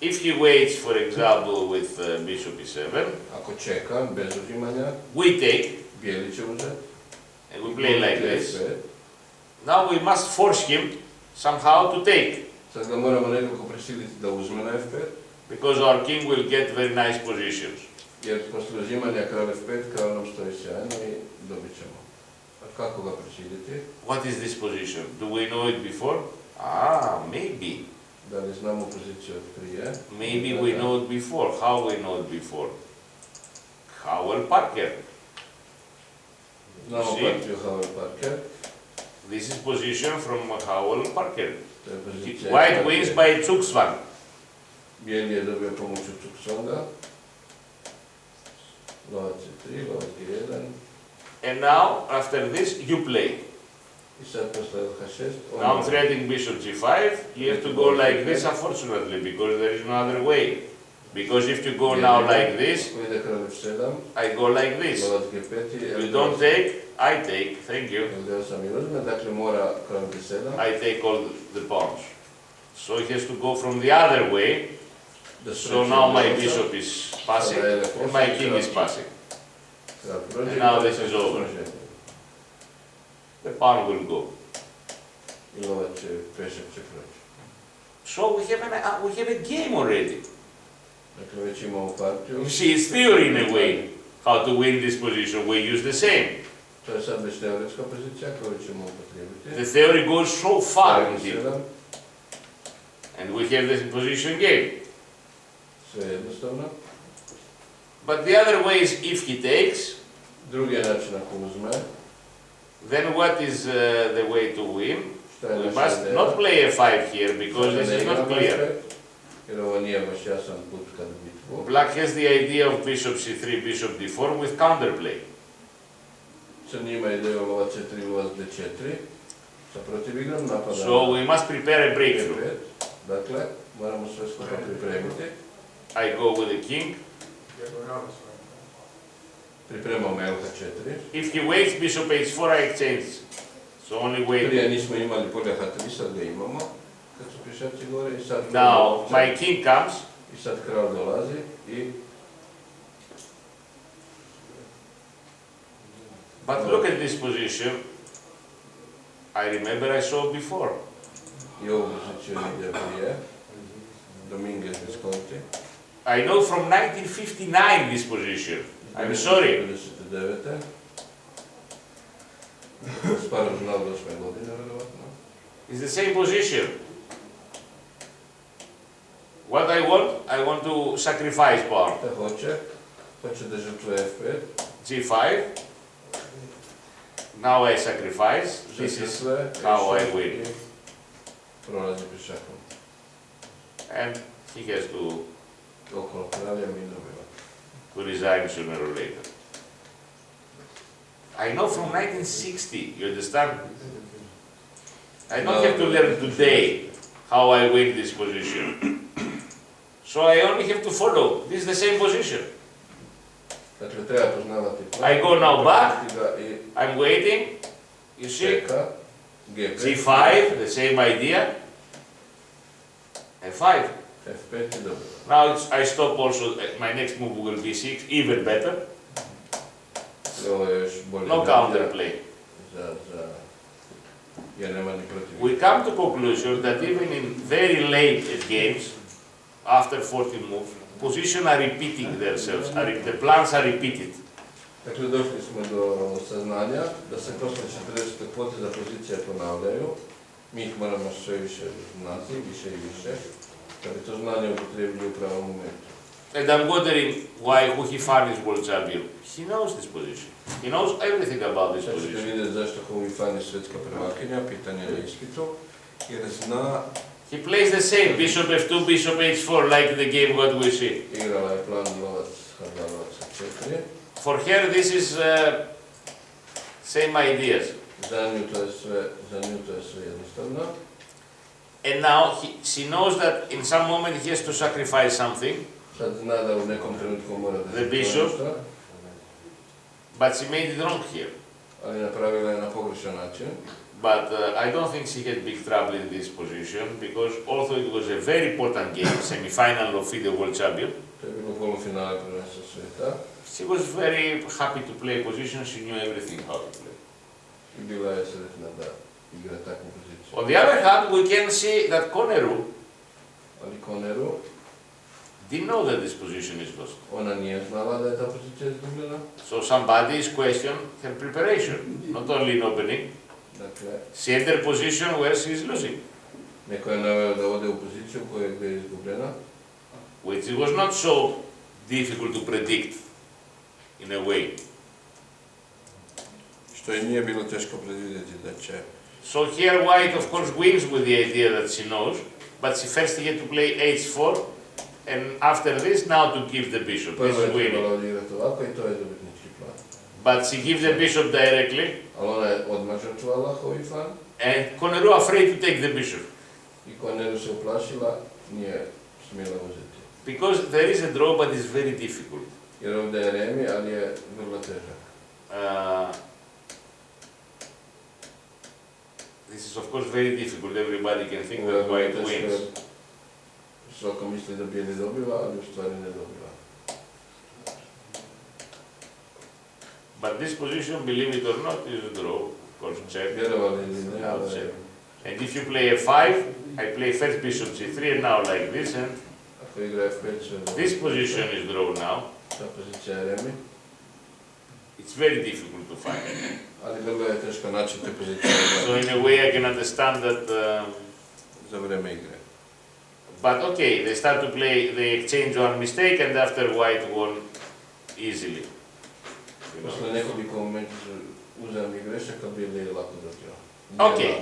If he waits, for example, with bishop e7, Ako čeka, bez uzimanja, we take, bijeli će uzeti. and we play like this. Now we must force him somehow to take, Sad ga moramo nekako prisiliti da uzme na F5, because our king will get very nice positions. jer posle uzimanja kralj F5, kralj nam stoji sjajno i dobit ćemo. A kako ga prisiliti? What is this position? Do we know it before? Ah, maybe. Da li znamo poziciju od prije? Maybe we know it before. How we know it before? Howell Parker. Znamo See? partiju Howell Parker. This is position from Howell Parker. To je pozicija White wins by Zugzwang. Bijeli je dobio pomoću Zugzwanga. Lovac je 3, lovac je 1. And now, after this, you play. I sad posle H6. Now I'm threatening bishop g5. You have to go like this, unfortunately, because there is no other way. Because if you go now like this, Ako ide kralj F7, I go like this. lovac G5 i You don't take, I take. Thank you. L8 i uzme, dakle mora kralj G7. I take all the pawns. So he has to go from the other way. So now my bishop is passing and my king is passing. And now this is over. The pawn will go. I lovac će, pešak će proći. So we have a game already. Dakle, već imamo partiju. You see, it's theory in a way how to win this position. We use the same. To je sad već teoretska pozicija koju ćemo upotrijebiti. The theory goes so far Kralj with it. G7, And we have this position game. sve je jednostavno. But the other way is if he takes, Drugi je način ako uzme. then what is the way to win? Šta je We naša must ideja? not play a5 here because Sada this ne is not igramo clear. F5, jer ovo nije baš jasan put kad bitvu. Black has the idea of bishop c3, bishop d4 with counterplay. Crni ima ideju lovac C3, lovac D4. Sa protivigram napada So we must prepare a breakthrough. G5. Dakle, moramo sve skupa pripremiti. I go with the king. Pripremamo LH4. If he waits, bishop h4, I exchange. So only wait. Prije nismo imali polje H3, sad ga imamo. Kad su pješaci gore i sad... Now my king comes. I sad kralj dolazi i... But look at this position. I remember I saw it before. I ovu poziciju ide prije. Dominguez Visconti. I know from 1959 this position. I'm sorry. 59. Sparo znao da 8 godine, vjerovatno. It's the same position. What I want to sacrifice pawn. Šta hoće? Hoće da žrtvuje F5. G5. Now I sacrifice. This is how I win. Prolazi pješakom. And he has to Okolo kralja mi dobila. resign sooner or later. I know from 1960, you understand? I don't have to learn today how I win this position. So I only have to follow. This is the same position. Dakle, treba poznavati plan. I go now back. I I'm waiting. You see? čeka. G5. G5, the same idea. F5. F5 i dobila. Now I stop also. My next move will be 6, even better. Ovo je još bolje. No counterplay. Jer nema ni protiv. We come to conclusion that even in very late games, after 14 moves, positions are repeating themselves. The plans are repeated. Dakle, došli smo do saznanja da se posle 40. poteza pozicije ponavljaju. Mi ih moramo sve više znati, više i više, da bi to znanje upotrijebili u pravom momentu. And I'm wondering why Huhifan is world champion. He knows this position. He knows everything about this Sad ćete position. vidjeti zašto Huhifan je svjetska prvakinja, pitanje na ispitu, jer zna, He plays the same, bishop f2, bishop h4, like the game what we see. igrala je plan lovac H2, lovac H4. For her, this is same ideas. Za nju to je sve jednostavno. And now she knows that in some moment he has to sacrifice something, Sad zna da u nekom trenutku mora da The bishop. but she made it wrong here. ali napravila je na pogrešan način. but I don't think she had big trouble in this position because although it was a very important game, semi-final of FIDE World Champion, To je bilo polufinale prvenstva svijeta she was very happy to play position, she knew everything how to play. i bila je sretna da igra takvu poziciju. On the other hand, we can see that Koneru Ali Koneru, didn't know that this position is lost. ona nije znala da je ta pozicija izgubljena. So somebody is questioned her preparation, not only in opening. Dakle, She entered position where she is losing, neko je naveo da ode u poziciju koja je izgubljena, which it was not so difficult to predict in a way. što i nije bilo teško predvidjeti da će. So here White of course wins with the idea that she knows, but she first had to play h4, and after this now to give the bishop. This Prvo je is winning. trebalo odigrati ovako i to je dobitnički plan. But she gives the bishop directly, Ali ona je odmah žrtvovala Hoifan and Koneru afraid to take the bishop, i Koneru se uplašila, nije smjela uzeti. because there is a draw but it's very difficult. Jer ovdje je remi, ali je vrlo težak. This is of course very difficult, everybody can think that White wins. Svako misli da bijeli dobiva, ali u stvari ne dobiva. But this position, believe it or not, is a draw. Of course, check. Vjerovali ili ne, ali Check. And if you play f5, I play first bishop c3, and now like this, and ako igra F5 sve dobro. this position is draw now. Ta pozicija je remi, It's very difficult to find. ali vrlo je teško naći te pozicije So in a way I can understand that, za vrijeme igre. but okay, they start to play, they exchange one mistake, and after White won easily. You know? Posle nekoliko momenta uzemnih grešaka bili je lako dobio. Okay.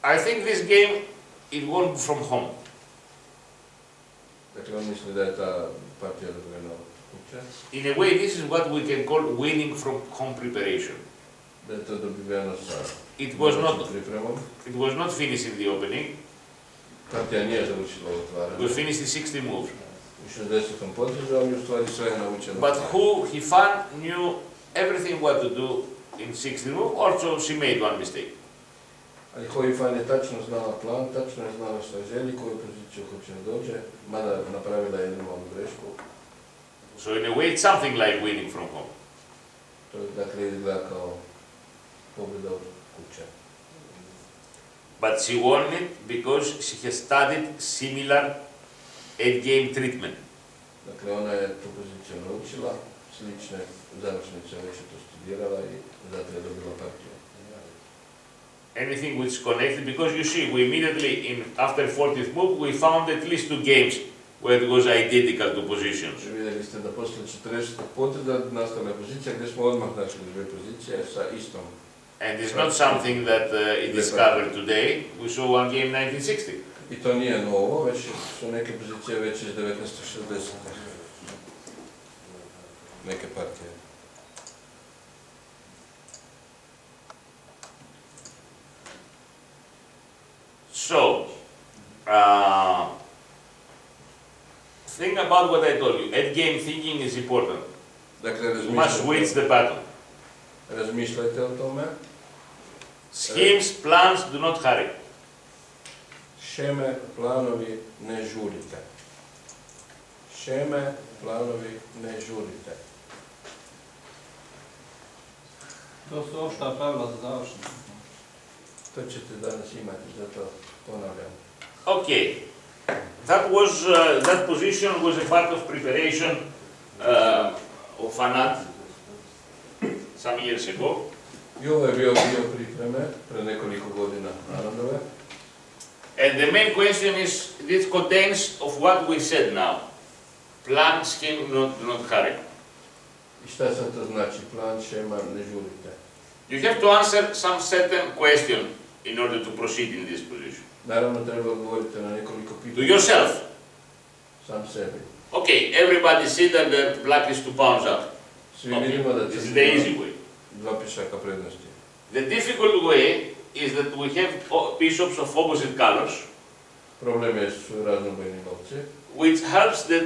I think this game, it won from home. Dakle, on misli da je ta partija dobijena od kuće, In a way, this is what we can call winning from home preparation. da je to dobiveno sa It was not, pripremom. it was not finished in the opening. Partija nije završila We otvaranje. finished in 60 moves. U 60. potezu, ali u stvari sve je naučeno. But who he found knew everything what to do in 60 moves. Also, she made one mistake. Ali Hoifan je tačno znala plan, tačno je znala što želi, koju poziciju hoće da dođe, mada napravila je jednu malu grešku. So in a way, it's something like winning from home. To je dakle izgleda kao pobjeda od kuće. But she won it because she has studied similar endgame treatment. Dakle, ona je tu poziciju naučila, slične završnice već je to studirala i zato je dobila partiju. Anything which is connected, because you see, we immediately, after 40th move, we found at least 2 games where it was identical to positions. Vidjeli ste da posle 40. poteza nastala je pozicija gdje smo odmah našli dvije pozicije sa istom. And it's not something that is discovered today. We saw one game 1960. I to nije novo, već su neke pozicije već iz 1960. Neke partije. So, think about what I told you. Endgame thinking is important. Dakle, You must switch the pattern. razmišljajte o tome. Schemes, plans, do not hurry. Šeme, planovi, ne žurite. Šeme, planovi, ne žurite. To su opšta pravila za završnicu. To ćete danas imati, zato ponavljam. Okay, that position was a part of preparation of Anand some years ago. I ovo je bio dio pripreme pre nekoliko godina Anandove. And the main question is, this contains of what we said now. Plan, scheme, do not hurry. I šta sad to znači? Plan, šema, ne žurite. You have to answer some certain question in order to proceed in this position. Naravno treba odgovoriti na nekoliko To pitanja. yourself. Sam sebi. Okay, everybody see that the black is 2 pawns up. Svi vidimo da This is the easy way. dva pišaka prednosti. The difficult way is that we have bishops of opposite colors, Problem je su raznobojni lovci, which helps the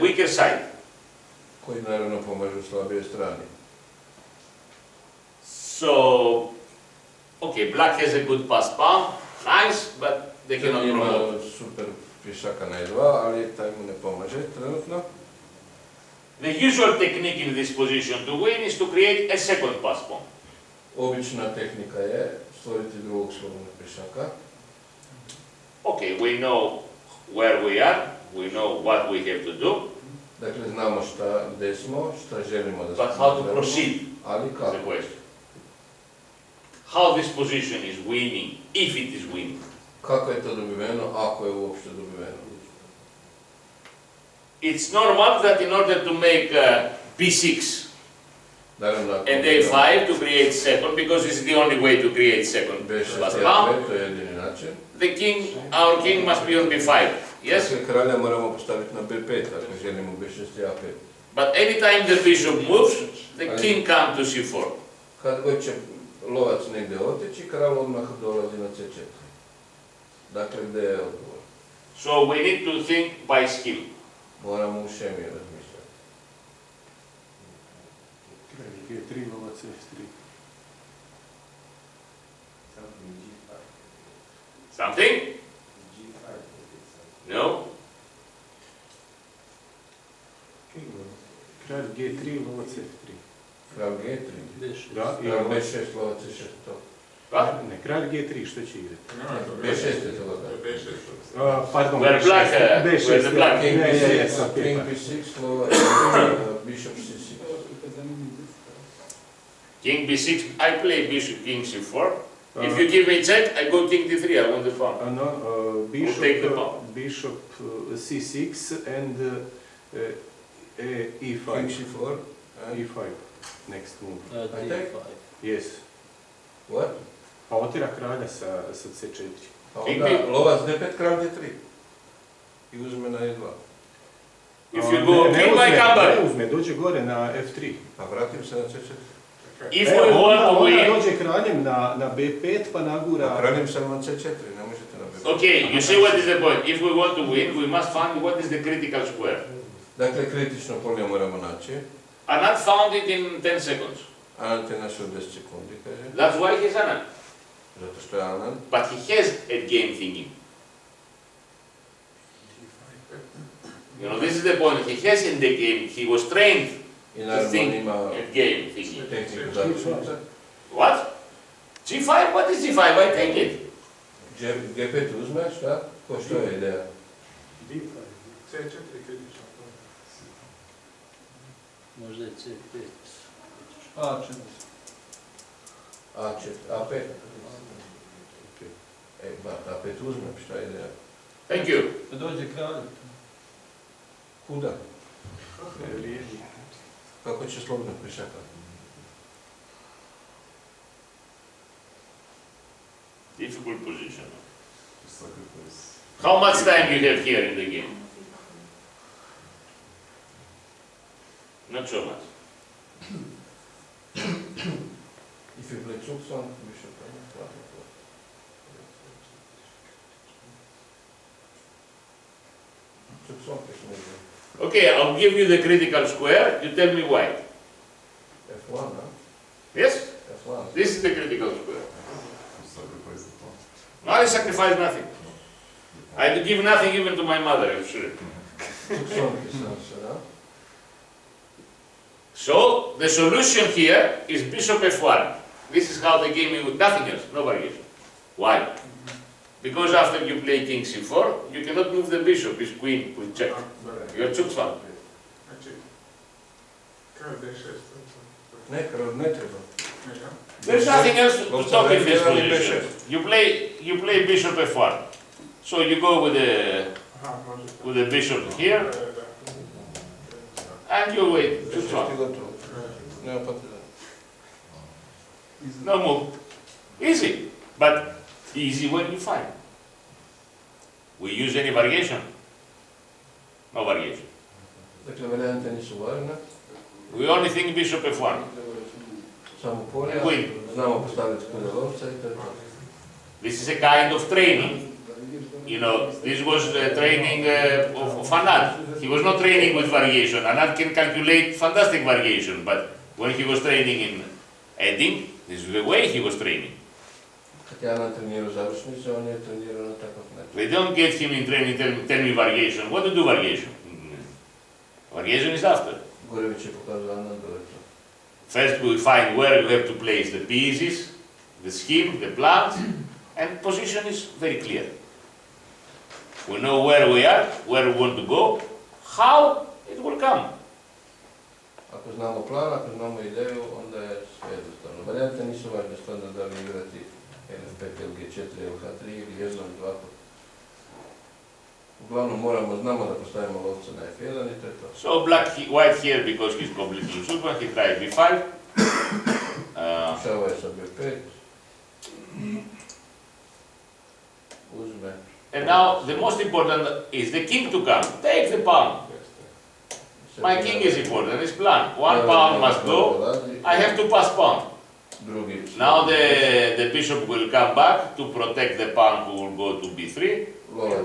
weaker side. koji naravno pomažu slabije strani. So, Okay, black has a good pass palm, nice, but they cannot Crni ima promote. super pješaka na E2, ali taj mu ne pomaže trenutno. The usual technique in this position to win is to create a second pass pawn. Obična tehnika je stvoriti drugog slobodnog pješaka. Okay, we know where we are, we know what we have to do, Dakle, znamo gdje smo, šta želimo da but how to proceed ali is the kako. question. How this position is winning, if it is winning. Kako je to dobiveno, ako je uopšte dobiveno. It's normal that in order to make b6 Naravno, ako and a5 to create second, because it's the only way to create second B6 pass i pawn, A5, to je jedini način. our king must be on b5. Yes? Dakle, kralja moramo postaviti na B5, ako želimo B6 i A5. But anytime the bishop moves, the king comes to c4. Kad god će lovac negdje otići, kralj odmah dolazi na C4. Dakle, gdje je odgovor? So we need to think by skill. Moramo u šemi razmišljati. Kralj G3, lovac F3. Something? No? Kralj G3, lovac F3. Kralj G3. Da, i Kralj lovac... B6, lovac C6, to. What? Ne, kralj G3, što će igrati? B6 je to da. Pardon, Where black, where the black King Ne, B6, sam King paper. B6, lovac, bishop C6. King b6, I play bishop king c4. If you give me check, I go king d3, I want the pawn. No, take the pawn. bishop C6 and King E5. C4. E5, next move. D5. Yes. What? Pa otira kralja sa C4. Pa King onda B. lovac D5, kralj D3. I uzme na E2. If you go king by Ne cover, uzme, dođe gore na F3. Pa vratim se na C4. if we want to Onda win, dođe kraljem na B5 pa Pa nagura... kraljem sam na C4, ne možete na B5. okay, you see what is the point. If we want to win, we must find what is the critical square. Dakle, kritično polje moramo naći. Anand found it in 10 seconds. Anand je našao 10 sekundi, kaže. That's why he's Anand. Zato što je Anand. But he has endgame thinking. You know, this is the point. He has endgame. He was trained I to naravno on think ima endgame thinking. tehniku završnica. What? G5? What is G5? I take it. G5 uzme, šta? Što je ideja? C4 kritično. Možda je C5. A4. A5. A5 uzme, šta je ideja? Thank you. Da dođe kralj. Kuda? Ne vrijedi. Kako će slobodno pješaka? Difficult position. How much time you have here in the game? Not so much. If you play Čukson, bishop, Čukson pješno ide. Okay, I'll give you the critical square. You tell me why. F1, a? Yes? F1. This is the critical square. No, I sacrifice nothing. I give nothing even to my mother, I'm sure. Čukson pješno se, da? So, the solution here is bishop f1. This is how the game is, nothing else, no variation. Why? Because after you play king c4, you cannot move the bishop, it's queen with check. You're Čukson. Znači, kralj D6. Ne, kralj ne treba. There's nothing else to stop in this Lopta position. You play bishop f1. So you go with Aha, može. the bishop here, and you wait, Čukson. Ti gotovo. Nema potrebe. No move. Easy. But easy when you find. We use any variation? No variation. Dakle, varijante nisu važne. We only think bishop f1. Samo polja, Win. znamo postaviti kuda lovca i to je to. This is a kind of training. You know, this was training of Anand. He was not training with variation. Anand can calculate fantastic variation, but when he was training in Edding, this is the way he was training. Хотя она тренировала završnice, on je trenirao na takav način. We don't get him in training, tell me variation. What to do variation? Variation is after. Gorević je pokazao Anandu je to. First we find where you have to place the pieces, the scheme, the plans, and position is very clear. We know where we are, where we want to go, how it will come. Ako znamo plan, ako znamo ideju, onda je sve jednostavno. Varijante nisu važne, stvarno da li igrati LF5, LG4, LH3 ili jednom, dva. Uglavnom znamo da postavimo lovca na F1 i to je to. So white here because he's completely super, he tried B5. Šao je sa B5. Uzme. And now the most important is the king to come. Take the pawn. My king is important, it's plan. One pawn must go, I have to pass pawn. Now the bishop will come back to protect the pawn who will go to b3.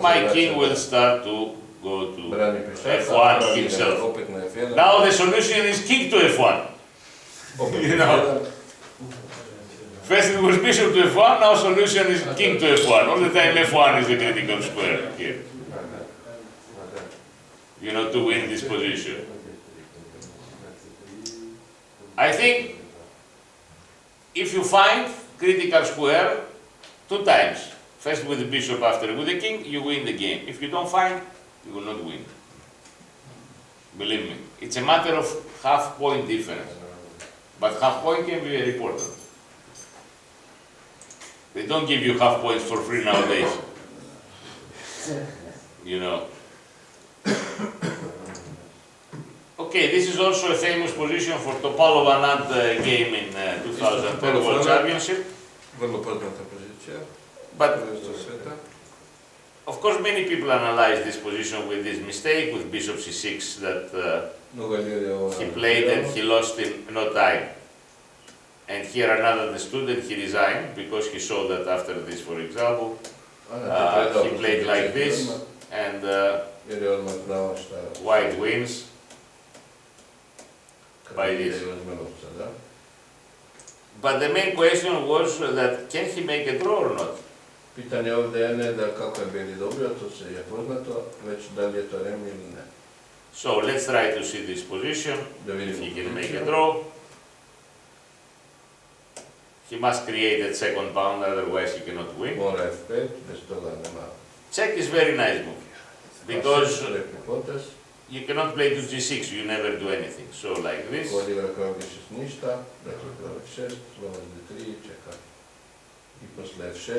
My king will start to go to f1 himself. Now the solution is king to f1. You know, first it was bishop to f1, now solution is king to f1. All the time f1 is the critical square here. You know, to win this position. I think if you find critical square 2 times, first with the bishop, after with the king, you win the game. If you don't find, you will not win. Believe me. It's a matter of half-point difference. But half-point can be very important. They don't give you half points for free nowadays. You know. Okay, this is also a famous position for Topalov Anand game in 2010 World Championship. Vrlo poznata pozicija. But of course, many people analyze this position with this mistake with bishop c6 that he played and he lost in no time. And here another student, he resigned because he saw that after this, for example, he played like this and white wins by this. But the main question was that can he make a draw or not? Pitanje ovdje je ne da kako je bili dobio, to se je poznato, već da li je to remi ili ne. So let's try to see this position, if he can make a draw. He must create a second pawn, otherwise he cannot win. Mora F5, bez toga nema. Check is very nice move, because you cannot play to g6, you never do anything. So like this. Ko odigra kralj g6 ništa, dakle kralj f6, lovac d3, čeka. I posle f6,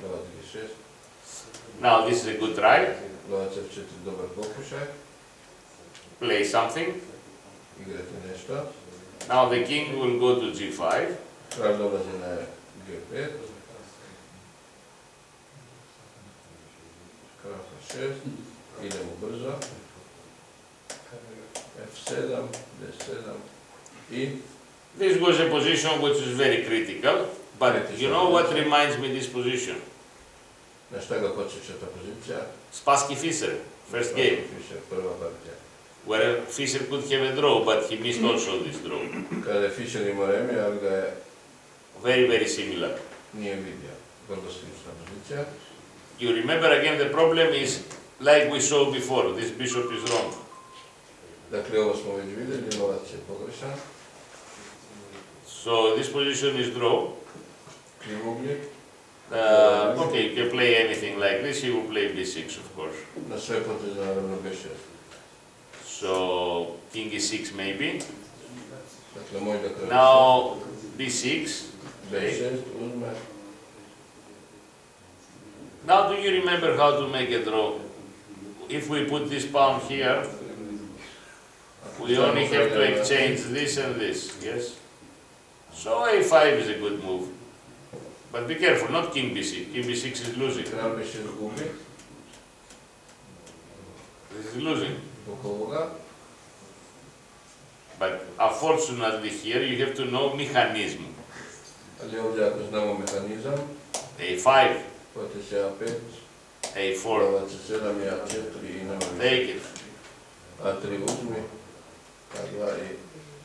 lovac g6. Now this is a good try. Lovac f4, dobar pokušaj. Play something. Igrati nešto. Now the king will go to g5. Kralj dolazi na g5. Kralj h6. Idemo brzo. f7, d7 i... This was a position which is very critical, but you know what reminds me this position? Na šta ga podsjeća ta pozicija? Spassky Fischer, first game. Fischer, prva partija. Where Fischer could have a draw, but he missed also this draw. Kada je Fischer imao remi, ali ga je... Very, very similar. Nije vidio. Vrlo slična pozicija. You remember again, the problem is, like we saw before, this bishop is wrong. Dakle, ovo smo već vidjeli, lovac je pogrešan. So this position is draw. Krivugli. Okay, you can play anything like this, he will play b6, of course. Na sve poteze naravno b6. So, king e6 maybe. Dakle, možda kralj Now, b6. b6, uzme. Now, do you remember how to make a draw? If we put this pawn here, we only have to exchange this and this, yes? So a5 is a good move. But be careful, not king b6. King b6 is losing. Kralj b6 gubi. This is losing. Zbog ovoga. But unfortunately here you have to know mechanism. Ali ovdje ako znamo mehanizam, a5, potez je a5, a4, lovac je 7 i a4 i nema više. take it. a3 uzmi, a2 i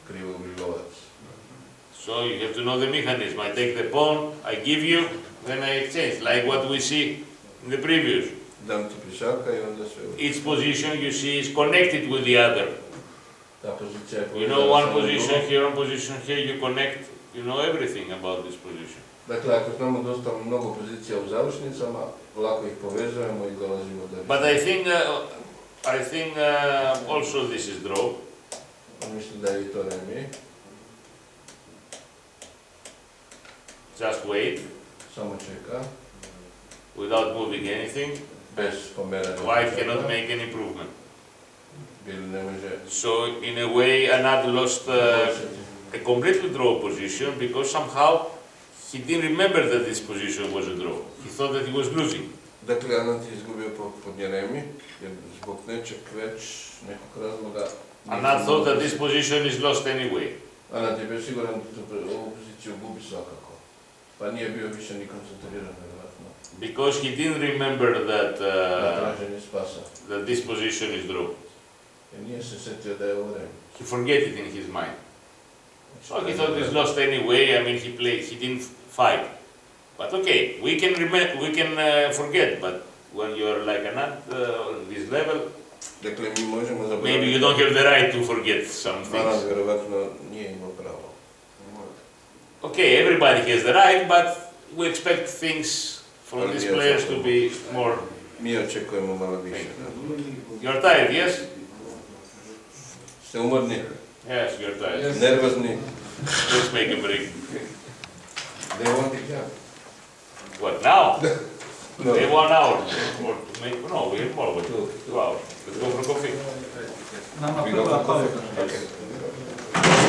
krivugli lovac. So you have to know the mechanism. I take the pawn, I give you, then I exchange, like what we see in the previous. Dam ti pješaka i onda sve. Each position you see is connected with the other. Ta pozicija je You know one position here, one position here, you connect, you know everything about this position. Dakle, ako znamo dosta mnogo pozicija u završnicama, lako ih povezujemo i dolazimo do But I think also this is draw. Mislim da je i to remi. Just wait, Samo čeka. without moving anything. Bez pomeranja. White cannot make an improvement. Bili ne može... So in a way, Anad lost a completely draw position because somehow he didn't remember that this position was a draw. He thought that he was losing. Dakle, Anad je izgubio pod remi, jer zbog nečeg već nekog razloga... Anad thought that this position is lost anyway. Anad je bio siguran da ovu poziciju gubi svakako. Pa nije bio više ni koncentriran, vjerojatno. Because he didn't remember that, Na traženje spasa. that this position is draw. Jer nije se setio da je ovo remi. He forget it in his mind. So he thought it's lost anyway. I mean, he didn't fight. But okay, we can forget. But when you're like Anad on this level, Dakle, mi možemo zaboraviti... maybe you don't have the right to forget some Anad things. vjerovatno nije imao pravo. Okay, everybody has the right, but we expect things from these players to be more. Mi očekujemo malo više. You're tired, yes? Ste umorni? Yes, you're tired. Nervozni? Let's make a break. They want it, yeah. What now? No. We have 1 hour. Or to make, no, we have more. 2 hours. Let's go for coffee. Nama We go prva for coffee. pauza. Okay.